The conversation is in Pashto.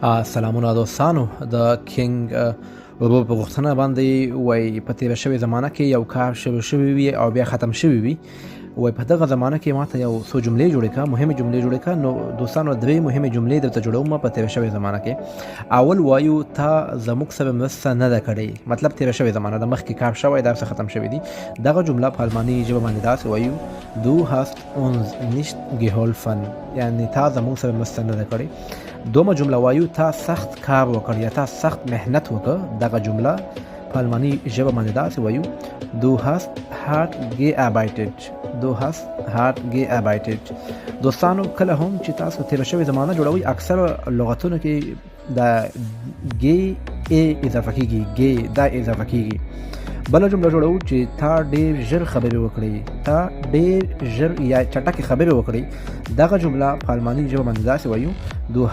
سلامونه دوستانو د کینګ ورو په غوښتنه باندې وای په تیره شوې زمانه کې یو کار شوی وي او بیا ختم شوی وي وای په دغه زمانه کې ماته یو څو جملې جوړې کا مهمه جملې جوړې کا نو دوستانو درې مهمه جملې درته جوړوم په تیره شوې زمانه کې اول وایو تا زموږ سره مرسته نه ده کړې مطلب تیره شوې زمانه د مخ کې کار شوی دا څه ختم شوی دي دغه جمله په المانی ژبه باندې داسې وایو دو هاست اونز نیشت geholfen یعنی تا زموږ سره مرسته نه ده کړې دومه جمله وایو تا سخت کار وکړ یا تا سخت محنت وکړ دغه جمله په المانی ژبه باندې داسې وایو du hast hart gearbeitet du hast hart gearbeitet دوستانو کله هم چې تاسو تیر شوی زمانه جوړوي اکثر لغتونو کې د ګي اضافه کیږي ګي دا اضافه کیږي بل جمله جوړو چې تا ډیر ژر خبرې وکړي تا ډیر ژر یا چټک خبرې وکړي دغه جمله په المانی ژبه باندې داسې وایو du